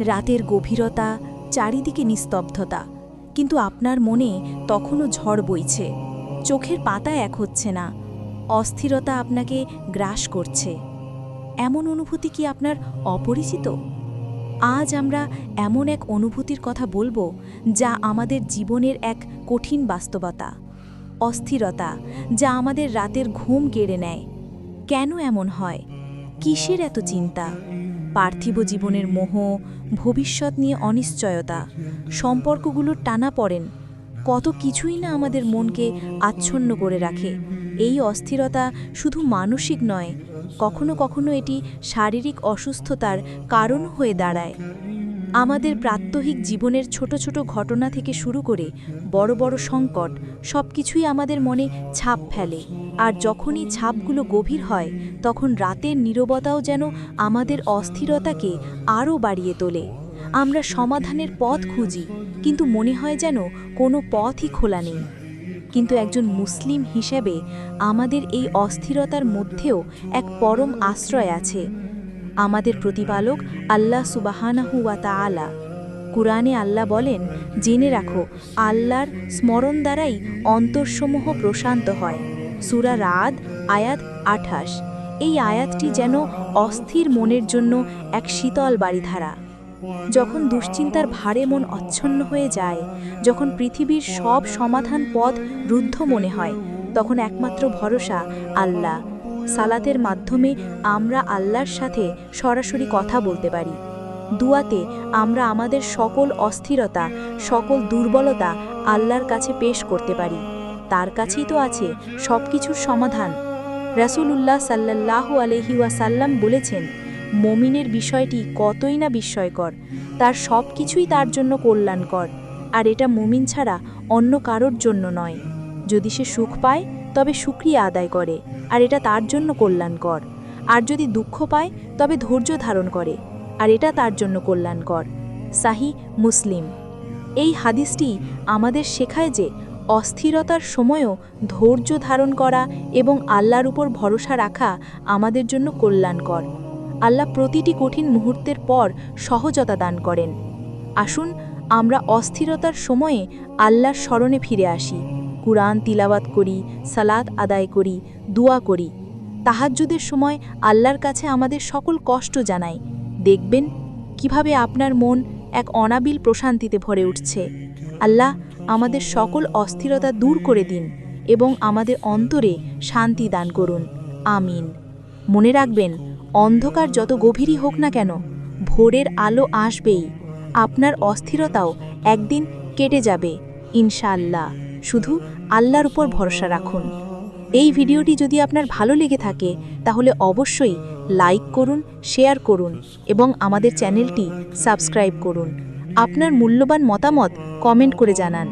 রাতের গভীরতা, চারিদিকে নিস্তব্ধতা, কিন্তু আপনার মনে তখনও ঝড় বইছে। চোখের পাতা এক হচ্ছে না, অস্থিরতা আপনাকে গ্রাস করছে। এমন অনুভূতি কি আপনার অপরিচিত? আজ আমরা এমন এক অনুভূতির কথা বলবো যা আমাদের জীবনের এক কঠিন বাস্তবতা। অস্থিরতা যা আমাদের রাতের ঘুম কেড়ে নেয়। কেন এমন হয়? কিসের এত চিন্তা? পার্থিব জীবনের মোহ, ভবিষ্যৎ নিয়ে অনিশ্চয়তা, সম্পর্কগুলোর টানাপড়েন, কত কিছুই না আমাদের মনকে আচ্ছন্ন করে রাখে। এই অস্থিরতা শুধু মানসিক নয়, কখনো কখনো এটি শারীরিক অসুস্থতার কারণ হয়ে দাঁড়ায়। আমাদের প্রাত্যহিক জীবনের ছোট ছোট ঘটনা থেকে শুরু করে বড় বড় সংকট, সব কিছুই আমাদের মনে ছাপ ফেলে। আর যখনই ছাপগুলো গভীর হয়, তখন রাতের নীরবতাও যেন আমাদের অস্থিরতাকে আরও বাড়িয়ে তোলে। আমরা সমাধানের পথ খুঁজি, কিন্তু মনে হয় যেন কোনো পথই খোলা নেই। কিন্তু একজন মুসলিম হিসেবে আমাদের এই অস্থিরতার মধ্যেও এক পরম আশ্রয় আছে। আমাদের প্রতিপালক আল্লাহ সুবহানাহু ওয়া তাআলা। কুরআনে আল্লাহ বলেন, জেনে রাখো, আল্লাহর স্মরণ দ্বারাই অন্তরসমূহ প্রশান্ত হয়। সূরা রাদ আয়াত 28। এই আয়াতটি যেন অস্থির মনের জন্য এক শীতল বাড়িধারা। যখন দুশ্চিন্তার ভারে মন অচ্ছন্ন হয়ে যায়, যখন পৃথিবীর সব সমাধান পথ রুদ্ধ মনে হয়, তখন একমাত্র ভরসা আল্লাহ। সালাতের মাধ্যমে আমরা আল্লাহর সাথে সরাসরি কথা বলতে পারি। দুয়াতে আমরা আমাদের সকল অস্থিরতা, সকল দুর্বলতা আল্লাহর কাছে পেশ করতে পারি। তার কাছেই তো আছে সব কিছুর সমাধান। রাসূলুল্লাহ সাল্লাল্লাহু আলাইহি ওয়াসাল্লাম বলেছেন, মুমিনের বিষয়টি কতই না বিস্ময়কর, তার সব কিছুই তার জন্য কল্যাণকর, আর এটা মুমিন ছাড়া অন্য কারোর জন্য নয়। যদি সে সুখ পায় তবে শুকরিয়া আদায় করে, আর এটা তার জন্য কল্যাণকর। আর যদি দুঃখ পায় তবে ধৈর্য ধারণ করে, আর এটা তার জন্য কল্যাণকর। সাহিহ মুসলিম। এই হাদিসটি আমাদের শেখায় যে অস্থিরতার সময়ও ধৈর্য ধারণ করা এবং আল্লাহর উপর ভরসা রাখা আমাদের জন্য কল্যাণকর। আল্লাহ প্রতিটি কঠিন মুহূর্তের পর সহজতা দান করেন। আসুন আমরা অস্থিরতার সময়ে আল্লাহর স্মরণে ফিরে আসি, কুরআন তিলাওয়াত করি, সালাত আদায় করি, দোয়া করি। তাহাজ্জুদের সময় আল্লাহর কাছে আমাদের সকল কষ্ট জানাই। দেখবেন কিভাবে আপনার মন এক অনাবিল প্রশান্তিতে ভরে উঠছে। আল্লাহ আমাদের সকল অস্থিরতা দূর করে দিন এবং আমাদের অন্তরে শান্তি দান করুন। আমিন। মনে রাখবেন, অন্ধকার যত গভীরই হোক না কেন, ভোরের আলো আসবেই। আপনার অস্থিরতাও একদিন কেটে যাবে ইনশাআল্লাহ। শুধু আল্লাহর উপর ভরসা রাখুন। এই ভিডিওটি যদি আপনার ভালো লেগে থাকে তাহলে অবশ্যই লাইক করুন, শেয়ার করুন এবং আমাদের চ্যানেলটি সাবস্ক্রাইব করুন। আপনার মূল্যবান মতামত কমেন্ট করে জানান।